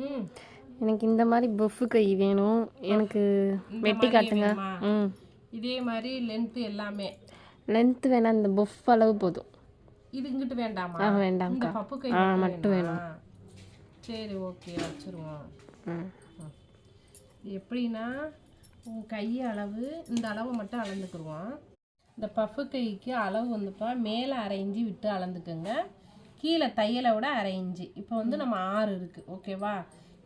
ம் எனக்கு இந்த மாதிரி பஃப்பு கை வேணும். எனக்கு வெட்டி காட்டுங்க. இதே மாதிரி லென்த்து எல்லாமே. லென்த்து வேணாம், இந்த பஃப் அளவு போதும். இது இங்கிட்டு வேண்டாமா? வேண்டாம். இந்த பப்பு கை மட்டும் வேணும். சரி, ஓகே, வச்சுருவோம். எப்படின்னா உங்கள் கை அளவு இந்த அளவு மட்டும் அளந்துக்குருவோம். இந்த பஃப்பு கைக்கு அளவு வந்துப்பா மேலே 1/2 இன்ச்சு விட்டு அளந்துக்குங்க, கீழே தையலை விட 1/2 இன்ச்சு. இப்போ வந்து நம்ம 6 இருக்குது, ஓகேவா?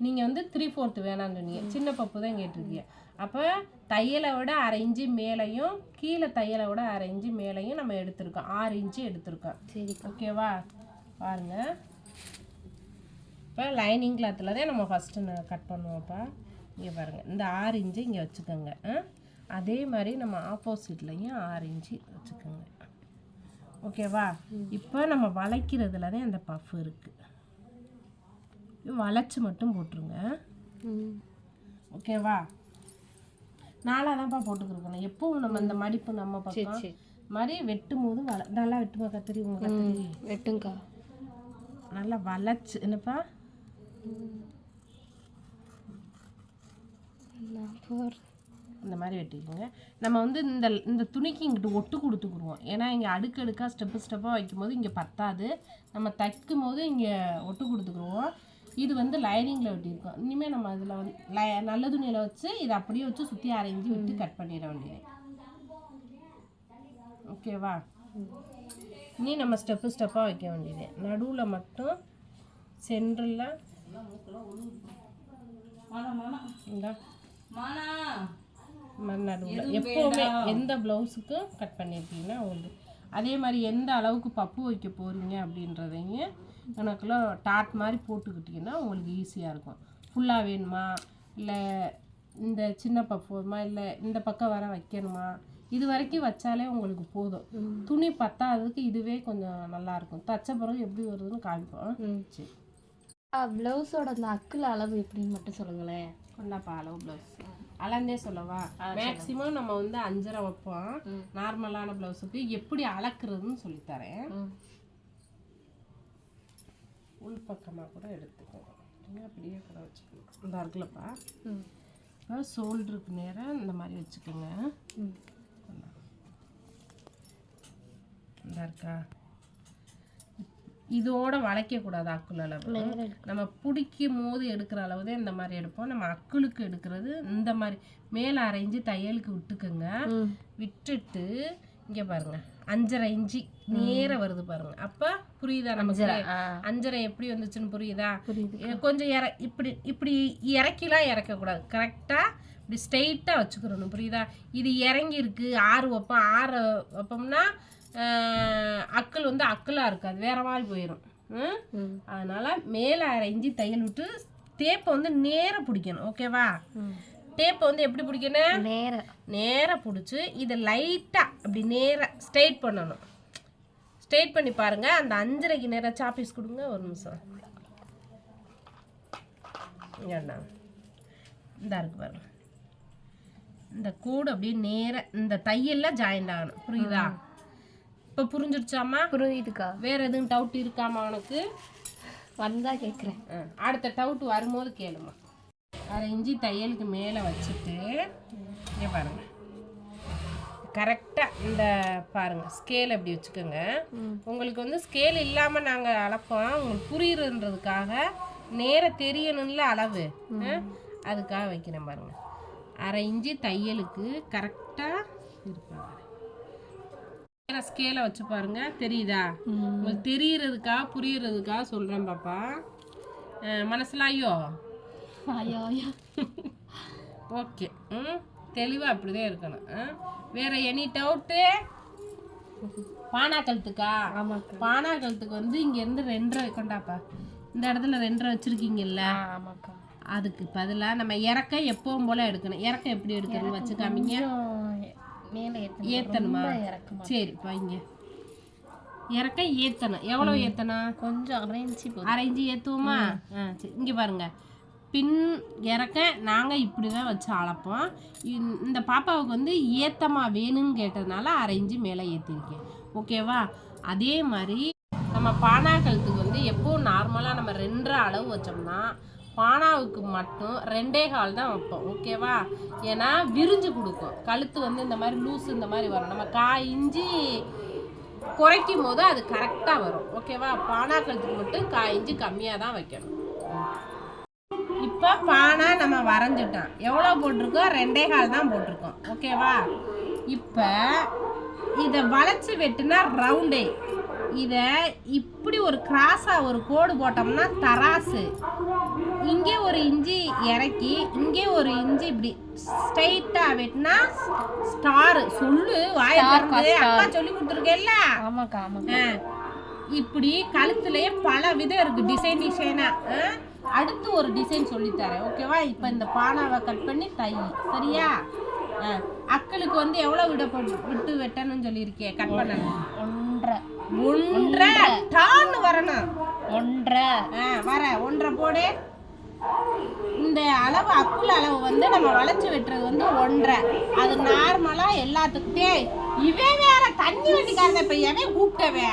நீங்கள் வந்து 3/4 வேணான்னு சொன்னீங்க, சின்ன பப்பு தான் கேட்டிருக்கீங்க. அப்போ தையலை விட 1/2 இன்ச்சு மேலேயும் கீழே தையலை விட 1/2 இன்ச்சு மேலேயும் நம்ம எடுத்திருக்கோம், 6 இன்ச்சு எடுத்திருக்கோம். சரி, ஓகேவா? பாருங்கள், இப்போ லைனிங் கிளாத்தில் தான் நம்ம ஃபஸ்ட்டு கட் பண்ணுவோம்ப்பா. இங்கே பாருங்கள், இந்த 6 இன்ச்சு இங்கே வச்சுக்கோங்க. அதே மாதிரி நம்ம ஆப்போசிட்லையும் 6 இன்ச்சு வச்சுக்கோங்க, ஓகேவா? இப்போ நம்ம வளைக்கிறதுல தான் அந்த பஃப் இருக்குது, வளைச்சி மட்டும் போட்டுருங்க, ஓகேவா? 4 தான்ப்பா போட்டுக்கிருக்கணும். எப்பவும் நம்ம இந்த மடிப்பு நம்ம பக்கம் மாதிரி வெட்டும் போது நல்லா வெட்டுமா கத்திரி, உங்கள் கத்திரி வெட்டுங்கக்கா, நல்லா வளைச்சு என்னப்பா இந்த மாதிரி வெட்டிக்கோங்க. நம்ம வந்து இந்த துணிக்கு இங்கிட்டு ஒட்டு கொடுத்துக்குருவோம், ஏன்னா இங்கே அடுக்கடுக்காக ஸ்டெப்பாக வைக்கும்போது இங்கே பத்தாது. நம்ம தைக்கும் போது இங்கே ஒட்டு கொடுத்துக்குருவோம். இது வந்து லைனிங்கில் வெட்டியிருக்கோம். இனிமேல் நம்ம அதில் வந்து நல்ல துணியில் வச்சு இதை அப்படியே வச்சு சுற்றி 1/2 இன்ச்சு விட்டு கட் பண்ணிட வேண்டியது, ஓகேவா? இனி நம்ம ஸ்டெப்பாக வைக்க வேண்டியது. நடுவில் மட்டும் சென்டரில் இந்த நடுவில் எப்போவுமே எந்த ப்ளவுஸுக்கும் கட் பண்ணியிருக்கீங்கன்னா உண்டு. அதே மாதிரி எந்த அளவுக்கு பப்பு வைக்க போகிறீங்க அப்படின்றதைங்க எனக்குள்ள டாட் மாதிரி போட்டுக்கிட்டிங்கன்னா உங்களுக்கு ஈஸியாக இருக்கும். ஃபுல்லாக வேணுமா, இல்லை இந்த சின்ன பப்பு வருமா, இல்லை இந்த பக்கம் வர வைக்கணுமா, இது வரைக்கும் வச்சாலே உங்களுக்கு போதும். துணி பத்தாததுக்கு இதுவே கொஞ்சம் நல்லாயிருக்கும். தச்ச பிறகு எப்படி வருதுன்னு காமிப்போம். சரி, ப்ளவுஸோட அந்த அக்கில் அளவு எப்படின்னு மட்டும் சொல்லுங்களேன். கொண்டாப்பா அளவு ப்ளவுஸ் அளந்தே சொல்லவா? மேக்ஸிமம் நம்ம வந்து 5.5 வைப்போம் நார்மலான ப்ளவுஸுக்கு. எப்படி அளக்குறதுன்னு சொல்லித்தரேன். உள் பக்கமாக கூட எடுத்துக்கோங்க, அப்படியே கூட வச்சுக்கணும். இந்த இருக்குல்லப்பா, இப்போ ஷோல்டருக்கு நேராக இந்த மாதிரி வச்சுக்கோங்க. இந்த இருக்கா, இதோட வளைக்கக்கூடாது. அக்குள் அளவு நம்ம பிடிக்கும் போது எடுக்கிற அளவு தான் இந்த மாதிரி எடுப்போம். நம்ம அக்குளுக்கு எடுக்கிறது இந்த மாதிரி மேலே 1/2 இன்ச்சு தையலுக்கு விட்டுக்குங்க. விட்டுட்டு இங்கே பாருங்க 5.5 இன்ச்சு நேராக வருது பாருங்க. அப்போ புரியுதா நமக்கு? 5.5 எப்படி வந்துச்சுன்னு புரியுதா? கொஞ்சம் இப்படி இப்படி இறக்கிலாம் இறக்கக்கூடாது, கரெக்டாக இப்படி ஸ்ட்ரெயிட்டாக வச்சுக்கிறணும், புரியுதா? இது இறங்கி இருக்கு 6 வைப்போம், 6 வைப்போம்னா அக்கள் வந்து அக்கலாக இருக்காது, வேற மாதிரி போயிடும். அதனால மேலே 1/2 இன்ச்சு தையல் விட்டு டேப்பை வந்து நேராக பிடிக்கணும், ஓகேவா? டேப்பை வந்து எப்படி பிடிக்கணும்? நேராக பிடிச்சி இதை லைட்டாக அப்படி நேராக ஸ்ட்ரெயிட் பண்ணணும். ஸ்ட்ரெயிட் பண்ணி பாருங்க. அந்த 5.5க்கு நேராக சாப்பீஸ் கொடுங்க, ஒரு நிமிஷம். ஏன்னா இந்த இருக்கு பாருங்க, இந்த கூடு அப்படியே நேராக இந்த தையல்லாம் ஜாயிண்ட் ஆகணும், புரியுதா? இப்போ புரிஞ்சிருச்சாமா? புரியுதுக்கா. வேற எதுவும் டவுட் இருக்காமா உனக்கு? வந்தா கேட்குறேன். அடுத்த டவுட் வரும்போது கேளுமா. 1/2 இன்ச்சு தையலுக்கு மேலே வச்சுட்டு இங்கே பாருங்க, கரெக்டாக இந்த பாருங்க ஸ்கேல் எப்படி வச்சுக்கோங்க. உங்களுக்கு வந்து ஸ்கேல் இல்லாமல் நாங்கள் அளப்போம், உங்களுக்கு புரியுறதுன்றதுக்காக நேராக தெரியணும்ல அளவு, அதுக்காக வைக்கிறேன் பாருங்க. 1/2 இன்ச்சு தையலுக்கு கரெக்டாக இருப்பாங்க. ஸ்கேலை வச்சு பாருங்க, தெரியுதா? உங்களுக்கு தெரியறதுக்காக புரியறதுக்காக சொல்றேன் பாப்பா. மனசுல ஐயோ ஓகே, தெளிவா அப்படிதான் இருக்கணும். வேற எனி டவுட்டு? பானாக்கழுத்துக்கா? பானாக்கழுத்துக்கு வந்து இங்க இருந்து 2.5 கொண்டாப்பா, இந்த இடத்துல 2.5 வச்சிருக்கீங்கல்ல, அதுக்கு பதிலாக நம்ம இறக்க எப்பவும் போல எடுக்கணும். இறக்க எப்படி எடுக்கணும் வச்சு காமிங்க. ஏத்தணுமா? சரி, இப்போ இங்கே இறக்க ஏத்தணும். எவ்வளோ ஏத்தணும்? கொஞ்சம் 1/2 இன்ச்சு 1/2 இன்ச்சு ஏற்றுவோமா? சரி, இங்கே பாருங்க, பின் இறக்க நாங்கள் இப்படி தான் வச்சு அளப்போம். இந்த பாப்பாவுக்கு வந்து ஏத்தமாக வேணும்னு கேட்டதுனால 1/2 இன்ச்சு மேலே ஏற்றிருக்கேன், ஓகேவா? அதே மாதிரி நம்ம நம்ம பானா கழுத்துக்கு வந்து எப்போவும் நார்மலாக நம்ம 2.5 அளவு வச்சோம்னா பானாவுக்கு மட்டும் 2.25 தான் வைப்போம். ஓகேவா? ஏன்னா விரிஞ்சு கொடுக்கும். கழுத்து வந்து இந்த மாதிரி லூஸ் இந்த மாதிரி வரும். நம்ம 1/4 இன்ச்சு குறைக்கும் போது அது கரெக்டாக வரும். ஓகேவா? பானா கழுத்துக்கு மட்டும் 1/4 இன்ச்சு கம்மியாக தான் வைக்கணும். இப்போ பானா நம்ம வரைஞ்சிட்டோம். எவ்வளோ போட்டிருக்கோம்? 2.25 தான் போட்டிருக்கோம். ஓகேவா? இப்போ இதை வளைச்சி வெட்டுனா ரவுண்டே. இதை இப்படி ஒரு கிராஸாக ஒரு கோடு போட்டோம்னா தராசு. இங்கே 1 இன்ச்சு இறக்கி இங்கே 1 இன்ச்சு இப்படி ஸ்ட்ரைட்டாக வெட்டினா ஸ்டார். சொல்லு வாயை திறந்து. அக்கா சொல்லி கொடுத்துருக்கேல்ல. ஆமாக்கா ஆமாக்கா. இப்படி கழுத்துலேயே பல விதம் இருக்குது, டிசைனாக. அடுத்து ஒரு டிசைன் சொல்லித்தரேன். ஓகேவா? இப்போ இந்த பானாவை கட் பண்ணி தை. சரியா? அக்களுக்கு வந்து எவ்வளோ விட்டு வெட்டணும்னு சொல்லியிருக்கேன். கட் பண்ணணும் 1.5 டான்னு வரணும். 1.5 வர 1.5 போடு. இந்த அளவு அக்குள் அளவு வந்து நம்ம வளைச்சி வெட்டுறது வந்து 1.5. அது நார்மலாக எல்லாத்துக்கிட்டே. இவன் வேற தண்ணி வண்டிக்காரன். இப்போ எவன் கூப்பிட்டவே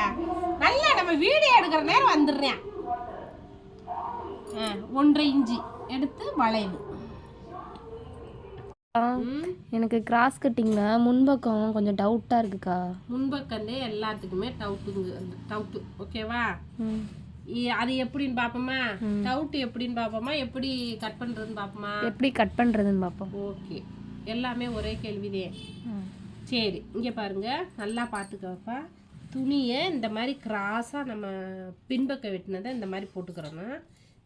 நல்லா நம்ம வீடியோ எடுக்கிற நேரம் வந்துடுறேன். 1.5 இன்ச்சு எடுத்து வளைவு. எனக்கு கிராஸ் கட்டிங்ல முன்பக்கம் கொஞ்சம் டவுட்டா இருக்குக்கா. முன்பக்கந்தே எல்லாத்துக்குமே டவுட்டு. ஓகேவா? அது எப்படின்னு பாப்போமா? டவுட் எப்படின்னு பாப்போமா? எப்படி கட் பண்றதுன்னு பாப்போமா? எப்படி கட் பண்றதுன்னு பாப்போம். ஓகே, எல்லாமே ஒரே கேள்விதே. சரி, இங்க பாருங்க, நல்லா பாத்துக்கோப்பா. துணியை இந்த மாதிரி கிராஸா நம்ம பின்பக்கம் வெட்டினதை இந்த மாதிரி போட்டுக்கிறோம்னா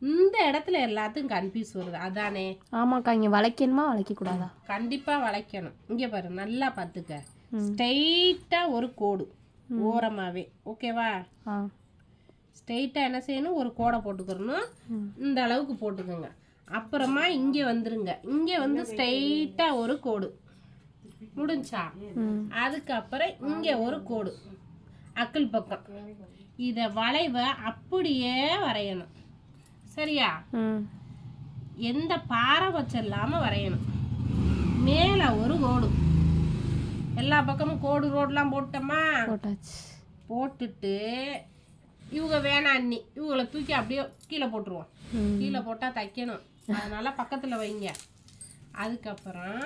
இந்த இடத்துல எல்லாத்துக்கும் கன்ஃபியூஸ் வருது. அதானே? ஆமாக்கா. இங்க வளைக்கணுமா வளைக்க கூடாதா? கண்டிப்பா வளைக்கணும். இங்க பாரு, நல்லா பாத்துக்க. ஸ்ட்ரைட்டா ஒரு கோடு ஓரமாவே. ஓகேவா? ஸ்ட்ரைட்டா என்ன செய்யணும்? ஒரு கோடை போட்டுக்கிறணும். இந்த அளவுக்கு போட்டுக்கோங்க. அப்புறமா இங்க வந்துருங்க. இங்க வந்து ஸ்ட்ரைட்டா ஒரு கோடு முடிஞ்சா. அதுக்கப்புறம் இங்க ஒரு கோடு அக்கல் பக்கம். இத வளைவை அப்படியே வரையணும். சரியா? எந்த பாரபட்சம் இல்லாம வரையணும். மேல ஒரு கோடு. எல்லா பக்கமும் கோடு ரோடெல்லாம் போட்டோமா? போட்டுட்டு இவங்க வேணாண்ணி இவங்களை தூக்கி அப்படியே கீழே போட்டுருவோம். கீழே போட்டால் தைக்கணும். அதனால பக்கத்தில் வைங்க. அதுக்கப்புறம்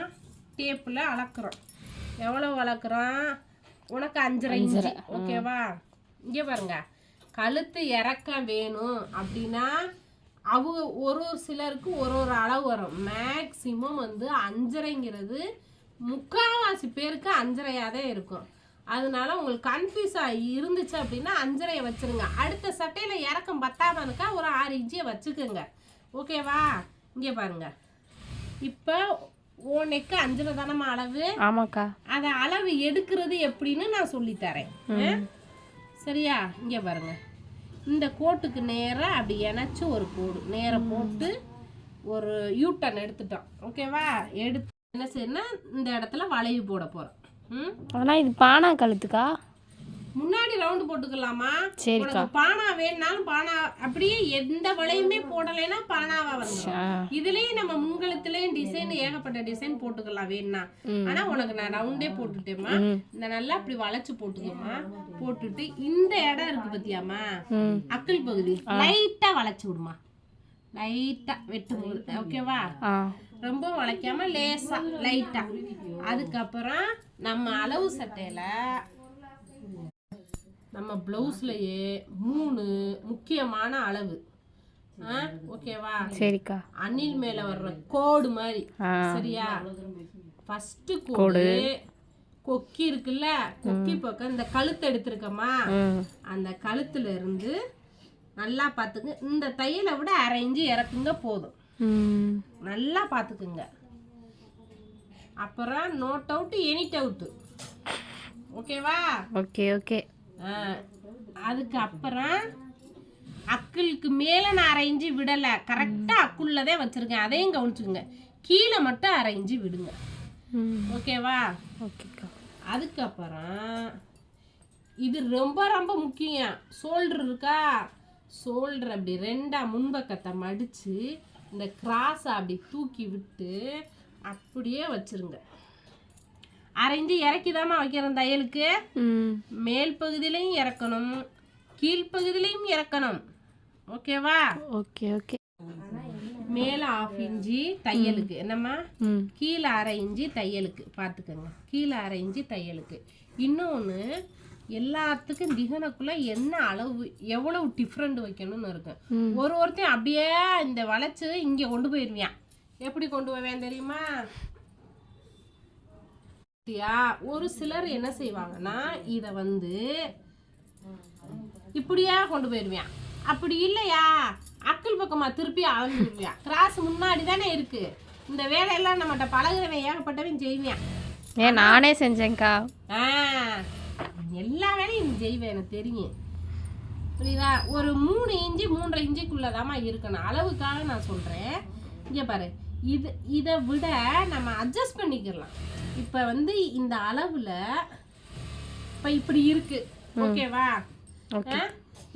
டேப்பில் அளக்குறோம். எவ்வளோ அளக்குறோம்? உனக்கு 5.5 இன்ச்சு. ஓகேவா? இங்கே பாருங்க, கழுத்து இறக்கம் வேணும் அப்படின்னா அவங்க ஒரு சிலருக்கு ஒரு அளவு வரும். மேக்சிமம் வந்து 5.5ங்கிறது முக்கால்வாசி பேருக்கு 5.5 தான் இருக்கும். அதனால உங்களுக்கு கன்ஃபியூஸாக இருந்துச்சு அப்படின்னா 5.5 வச்சுருங்க. அடுத்த சட்டையில் இறக்கம் பத்தாமனுக்கா ஒரு 6 இன்ச்சியை வச்சுக்கோங்க. ஓகேவா? இங்கே பாருங்க, இப்போ உனக்கு 5 தானம்மா அளவு. ஆமாக்கா. அதை அளவு எடுக்கிறது எப்படின்னு நான் சொல்லித்தரேன். சரியா? இங்கே பாருங்க, இந்த கோட்டுக்கு நேராக அப்படி இணைச்சி ஒரு கோடு நேராக போட்டு ஒரு யூட்டன் எடுத்துட்டோம். ஓகேவா? எடுத்து என்ன செய்யணும்? இந்த இடத்துல வளைவு போட போகிறோம். ஆனால் இது பானா கழுத்துக்கா? முன்னாடி ரவுண்டு போட்டுக்கலாமா? சரிக்கா. பானா வேணுனாலும் பானா அப்படியே எந்த வளையுமே போடலைன்னா பானாவா வந்துடும். இதுலயும் நம்ம முன்கழுத்துலயும் டிசைன் ஏகப்பட்ட டிசைன் போட்டுக்கலாம் வேணும்னா. ஆனா உனக்கு நான் ரவுண்டே போட்டுட்டேம்மா. இந்த நல்லா அப்படி வளைச்சு போட்டுக்கோமா. போட்டுட்டு இந்த இடம் இருக்கு பத்தியாமா, அக்கல் பகுதி லைட்டா வளைச்சு விடுமா. லைட்டா வெட்டும் போது. ஓகேவா? ரொம்ப வளைக்காம லேசா லைட்டா. அதுக்கப்புறம் நம்ம அளவு சட்டையில நம்ம பிளவுஸ்லயே 3 முக்கியமான அளவு. ஓகேவா? சரிக்கா. அணில் மேல வர்ற கோடு மாதிரி. சரியா? ஃபர்ஸ்ட் கோடு கொக்கி இருக்குல்ல, கொக்கி பக்கம் இந்த கழுத்து எடுத்திருக்கமா, அந்த கழுத்துல இருந்து நல்லா பாத்துங்க. இந்த தையலை விட 1/2 இன்ச்சு இறக்குங்க போதும். நல்லா பாத்துக்குங்க. அப்புறம் நோட் அவுட் எனிட் அவுட். ஓகேவா? Okay okay. அதுக்கு அப்புறம் அக்குளுக்கு மேல நான் 1/2 இன்ச்சு விடல, கரெக்டா அக்குள்ளதே வச்சிருக்கேன். அதையும் கவனிச்சுங்க. கீழே மட்டும் 1/2 இன்ச்சு விடுங்க. ஓகேவா? ஓகேக்கா. அதுக்கப்புறம் இது ரொம்ப ரொம்ப முக்கியம். ஷோல்டர் இருக்கா? ஷோல்டர் அப்படி 2ஆ முன்பக்கத்தை மடிச்சு இந்த கிராஸை அப்படி தூக்கி விட்டு அப்படியே வச்சிருங்க. 1/2 இன்ச்சு இறக்கிதாமா வைக்கிறோம் தையலுக்கு. மேல் பகுதியிலையும் இறக்கணும், கீழ்ப்பகுதியிலையும் இறக்கணும். ஓகேவா? Okay okay. மேலே 1/2 இன்ச்சு தையலுக்கு, என்னம்மா, கீழே 1/2 இன்ச்சு தையலுக்கு பார்த்துக்கோங்க. கீழே 1/2 இன்ச்சு தையலுக்கு. இன்னொன்று, எல்லாத்துக்கும் திகனுக்குள்ள என்ன அளவு எவ்வளவு டிஃப்ரெண்ட் வைக்கணும்னு இருக்கு. ஒருத்தையும் அப்படியே இந்த வளைச்சு இங்கே கொண்டு போயிடுவியான். எப்படி கொண்டு போவேன் தெரியுமா? ஒரு சிலர் என்ன செய்வாங்கன்னா இதை வந்து இப்படியா கொண்டு போயிடுவேன். அப்படி இல்லையா அக்கல் பக்கமா திருப்பி அளந்துடுவேன். கிராஸ் முன்னாடி தானே இருக்கு. இந்த வேலையெல்லாம் நம்மகிட்ட பழகுறவன் ஏகப்பட்டவன் செய்வேன். ஏன் நானே செஞ்சேன்க்கா. எல்லா வேலையும் நீ செய்வேன், எனக்கு தெரியும். புரியுதா? ஒரு 3 இன்ச்சு 3.5 இன்ச்சுக்குள்ளதாம்மா இருக்கணும். அளவுக்காக நான் சொல்றேன். இங்கே பாரு, இதை விட நம்ம அட்ஜஸ்ட் பண்ணிக்கலாம். இப்போ வந்து இந்த அளவுல இப்போ இப்படி இருக்கு. ஓகேவா?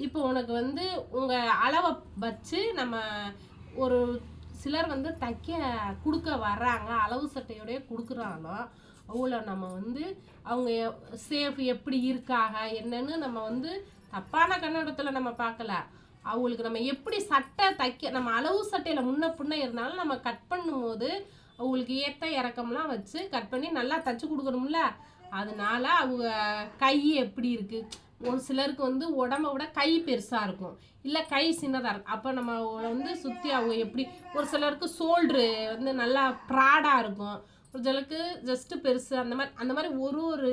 இப்போ உனக்கு வந்து உங்க அளவை வச்சு நம்ம ஒரு சிலர் வந்து தைக்க கொடுக்க வர்றாங்க, அளவு சட்டையோடய கொடுக்குறாங்களோ அவங்கள நம்ம வந்து அவங்க சேஃப் எப்படி இருக்காக என்னன்னு நம்ம வந்து தப்பான கண்ணோட்டத்தில் நம்ம பார்க்கல. அவங்களுக்கு நம்ம எப்படி சட்டை தைக்க, நம்ம அளவு சட்டையில் முன்ன பின்ன இருந்தாலும் நம்ம கட் பண்ணும்போது அவங்களுக்கு ஏற்ற இறக்கம்லாம் வச்சு கட் பண்ணி நல்லா தைச்சி கொடுக்கணும்ல. அதனால அவங்க கை எப்படி இருக்குது, ஒரு சிலருக்கு வந்து உடம்பை விட கை பெருசாக இருக்கும், இல்லை கை சின்னதாக இருக்கும். அப்போ நம்ம வந்து சுற்றி அவங்க எப்படி, ஒரு சிலருக்கு ஷோல்ட்ரு வந்து நல்லா ப்ராடாக இருக்கும், ஒரு சிலருக்கு ஜஸ்ட்டு பெருசு, அந்த மாதிரி ஒரு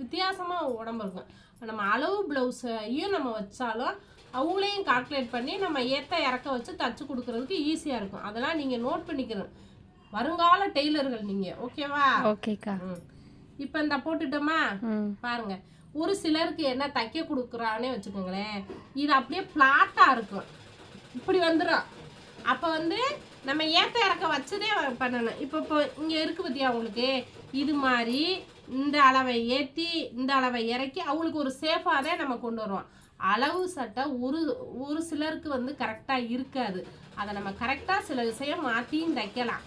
வித்தியாசமாக உடம்பு இருக்கும். நம்ம அளவு ப்ளவுஸையும் நம்ம வச்சாலும் அவங்களையும் கால்குலேட் பண்ணி நம்ம ஏற்ற இறக்க வச்சு தச்சு கொடுக்குறதுக்கு ஈஸியாக இருக்கும். அதெல்லாம் நீங்கள் நோட் பண்ணிக்கணும், வருங்கால டெய்லர்கள் நீங்கள். ஓகேவா? ஓகேக்கா. இப்போ இந்த போட்டுட்டோமா பாருங்க. ஒரு சிலருக்கு என்ன தைக்க கொடுக்குறானே வச்சுக்கோங்களேன், இது அப்படியே பிளாட்டாக இருக்கும், இப்படி வந்துடும். அப்போ வந்து நம்ம ஏற்ற இறக்க வச்சதே பண்ணணும். இப்போ இங்கே இருக்குது பற்றியா அவங்களுக்கு, இது மாதிரி இந்த அளவை ஏற்றி இந்த அளவை இறக்கி அவங்களுக்கு ஒரு சேஃபாக தான் நம்ம கொண்டு வருவோம். அளவு சட்டை ஒரு சிலருக்கு வந்து கரெக்டாக இருக்காது. அதை நம்ம கரெக்டாக சில விஷயம் மாற்றியும் தைக்கலாம்.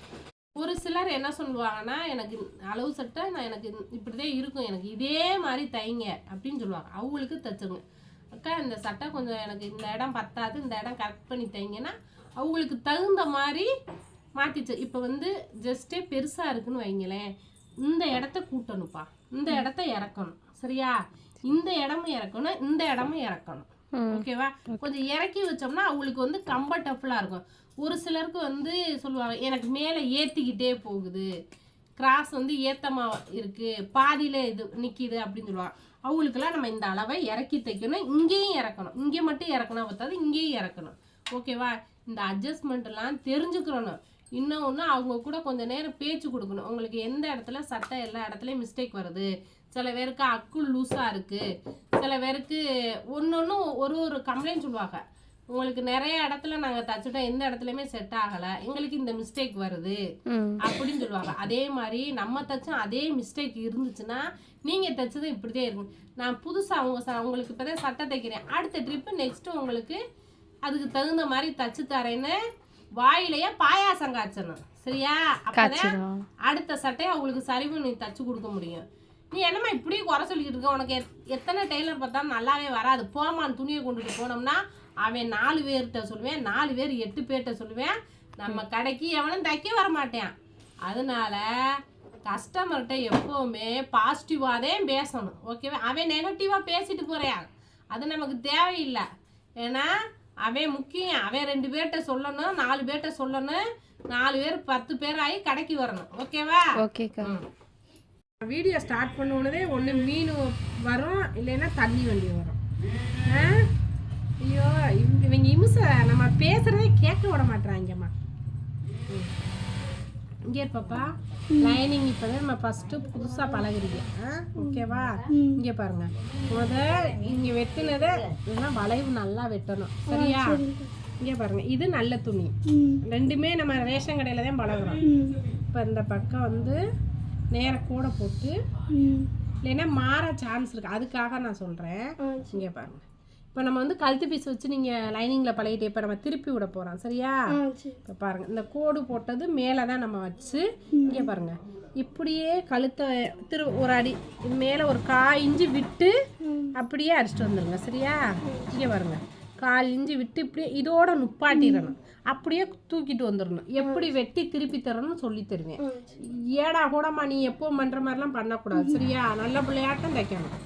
ஒரு சிலர் என்ன சொல்லுவாங்கன்னா, எனக்கு அளவு சட்டை எனக்கு இப்படி தான் இருக்கும், எனக்கு இதே மாதிரி தைங்க அப்படின்னு சொல்லுவாங்க. அவங்களுக்கு தைச்சிருங்க. அக்கா இந்த சட்டை கொஞ்சம் எனக்கு இந்த இடம் பத்தாது, இந்த இடம் கரெக்ட் பண்ணி தைங்கன்னா அவங்களுக்கு தகுந்த மாதிரி மாற்றிச்சு. இப்போ வந்து ஜஸ்ட்டே பெருசாக இருக்குன்னு வைங்களேன், இந்த இடத்த கூட்டணும்ப்பா, இந்த இடத்த இறக்கணும். சரியா? இந்த இடமும் இறக்கணும், இந்த இடமும் இறக்கணும். ஓகேவா? கொஞ்சம் இறக்கி வச்சோம்னா அவங்களுக்கு வந்து கம்ஃபர்டபுளாக இருக்கும். ஒரு சிலருக்கு வந்து சொல்லுவாங்க, எனக்கு மேலே ஏற்றிக்கிட்டே போகுது, கிராஸ் வந்து ஏத்தமாக இருக்குது, பாதியில் இது நிற்கிது அப்படின்னு சொல்லுவாங்க. அவங்களுக்கெல்லாம் நம்ம இந்த அளவை இறக்கி தைக்கணும். இங்கேயும் இறக்கணும், இங்கே மட்டும் இறக்கணும் பார்த்தாது, இங்கேயும் இறக்கணும். ஓகேவா? இந்த அட்ஜஸ்ட்மெண்ட்லாம் தெரிஞ்சுக்கிறணும். இன்னொன்று, அவங்க கூட கொஞ்சம் நேரம் பேச்சு கொடுக்கணும். உங்களுக்கு எந்த இடத்துல சட்டை எல்லா இடத்துலையும் மிஸ்டேக் வருது, சில பேருக்கு அக்குள் லூஸாக இருக்குது, சில பேருக்கு ஒன்று ஒரு கம்ப்ளைண்ட் சொல்லுவாங்க. உங்களுக்கு நிறைய இடத்துல நாங்கள் தச்சுட்டோம், எந்த இடத்துலையுமே செட் ஆகலை, எங்களுக்கு இந்த மிஸ்டேக் வருது அப்படின்னு சொல்லுவாங்க. அதே மாதிரி நம்ம தச்சோம் அதே மிஸ்டேக் இருந்துச்சுன்னா நீங்கள் தைச்சது இப்படிதான் இருக்கும். நான் புதுசாக உங்களுக்கு இப்போ தான் சட்டை தைக்கிறேன், அடுத்த ட்ரிப்பு நெக்ஸ்ட்டு உங்களுக்கு அதுக்கு தகுந்த மாதிரி தச்சு தரேன்னு வாயிலையே பாயாசம் காய்ச்சணும். சரியா? அப்பதான் அடுத்த சட்டையை அவங்களுக்கு சரிவு நீ தச்சு கொடுக்க முடியும். நீ என்னம்மா இப்படியே குறை சொல்லிக்கிட்டு இருக்க, உனக்கு எத்தனை டெய்லர் பார்த்தாலும் நல்லாவே வராது, போமான்னு துணியை கொண்டுட்டு போனோம்னா அவன் 4 பேர்கிட்ட சொல்லுவேன், 4 பேர் 8 பேர்கிட்ட சொல்லுவேன், நம்ம கடைக்கு எவனும் தைக்க வர மாட்டேன். அதனால கஸ்டமர்கிட்ட எப்போவுமே பாசிட்டிவாக தான் பேசணும். ஓகேவா? அவன் நெகட்டிவாக பேசிட்டு போகிறான், அது நமக்கு தேவையில்லை. ஏன்னா அவன் முக்கியம். அவன் 2 பேர்கிட்ட சொல்லணும், 4 பேர்கிட்ட சொல்லணும், 4 பேர் 10 பேர் ஆகி கடைக்கு வரணும். ஓகேவா? ஓகேக்கா. வீடியோ ஸ்டார்ட் பண்ணுனதே ஒன்று மீன் வரும், இல்லைன்னா தண்ணி வண்டி வரும். ஐயோ இவங்க இம்சை, நம்ம பேசுகிறதே கேட்க விட மாட்டுறாங்கம்மா. இங்கே இருப்பாப்பா, லைனிங் இப்போ தான் நம்ம ஃபஸ்ட்டு புதுசாக பழகுறீங்க. ஓகேவா? இங்கே பாருங்க, இங்கே வெட்டினதை இதெல்லாம் வளைவு நல்லா வெட்டணும். சரியா? இங்கே பாருங்க, இது நல்ல துணி, ரெண்டுமே நம்ம ரேஷன் கடையில் தான் பழகுறோம். இப்போ இந்த பக்கம் வந்து நேர கூட போட்டு, இல்லைன்னா மாற சான்ஸ் இருக்குது, அதுக்காக நான் சொல்கிறேன். இங்கே பாருங்க, இப்போ நம்ம வந்து கழுத்து பீஸ் வச்சு நீங்கள் லைனிங்கில் பழகிட்டு இப்போ நம்ம திருப்பி விட போகிறோம் சரியா? இப்போ பாருங்கள், இந்த கோடு போட்டது மேலே தான் நம்ம வச்சு இங்கே பாருங்கள் இப்படியே கழுத்தை ஒரு அடி மேலே ஒரு 1/4 இன்ச்சு விட்டு அப்படியே அடிச்சுட்டு வந்துடுங்க சரியா? இங்கே பாருங்கள் 1/4 இன்ச்சு விட்டு இப்படியே இதோட நுப்பாட்டிடணும், அப்படியே தூக்கிட்டு வந்துடணும். எப்படி வெட்டி திருப்பி தரணும்னு சொல்லி தருவேன். ஏடா கூடமா நீ எப்போ பண்ணுற மாதிரிலாம் பண்ணக்கூடாது சரியா? நல்ல பிள்ளையாட்டம் தைக்கணும்.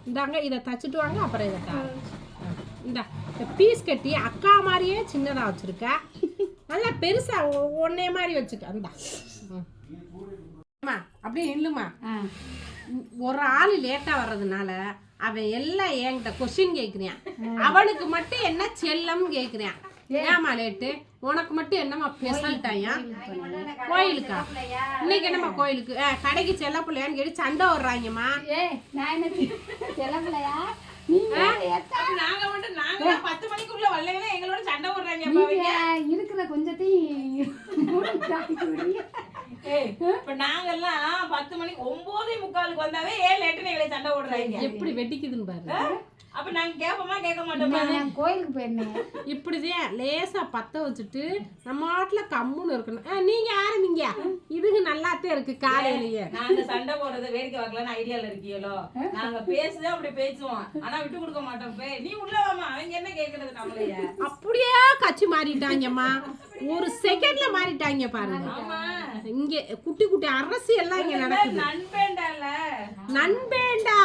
இந்தாங்க இதை தச்சுட்டு வாங்க, அப்புறம் இதை இந்த பீஸ் கட்டி அக்கா மாதிரியே சின்னதாக வச்சுருக்க, நல்லா பெருசாக ஒன்னே மாதிரி வச்சுக்க. அந்த அப்படியே இல்லுமா, ஒரு ஆள் லேட்டாக வர்றதுனால அவன் எல்லாம் என்கிட்ட கொஸ்டின் கேட்குறான். அவனுக்கு மட்டும் என்ன செல்லம் கேட்குறான். ஏமா லேட்டு, உனக்கு மட்டும் என்னம்மா ஸ்பெஷல் டைம்? கோயிலுக்கா? இன்னைக்கு என்னம்மா கோயிலுக்கு? கடைக்கு செல்ல பிள்ளையான்னு கேட்டு சண்டை வர்றாங்கம்மா. நாங்க மட்டும் நாங்க 10 மணிக்குள்ள வரலைன்னா எங்களோட சண்டை போடுறாங்க. இருக்கிற கொஞ்சத்தையும் இப்ப நாங்கெல்லாம் 10 மணிக்கு 9:45 வந்தாவே ஏன் லேட்டுன்னு எங்களை சண்டை போடுறாங்க. எப்படி வெட்டிக்குதுன்னு பாரு. அப்ப நாங்க கேட்போமா கேட்க மாட்டோமா? நான் கோயிலுக்கு போயிருந்தேன். இப்படிதான் லேசா பத்த வச்சுட்டு நம்ம ஆட்டுல கம்முன்னு இருக்கணும். நீங்க ஆரம்பிங்க, இதுக்கு நல்லாத்தான் இருக்கு. காலையிலேயே நாங்க சண்டை போடுறத வேடிக்கை பார்க்கலான்னு ஐடியால இருக்கீங்களோ? நாங்க பேசுதான் அப்படி பேசுவோம், ஆனா விட்டு கொடுக்க மாட்டோம். நீ உள்ள வாமா, அவங்க என்ன கேக்குறது நம்மளைய? அப்படியே கட்சி மாறிட்டாங்கம்மா, ஒரு செகண்ட்ல மாறிட்டாங்க பாருங்க. இங்க குட்டி குட்டி அரசியல் எல்லாம் இங்க நடக்குது. நண்பேண்டால நண்பேண்டா.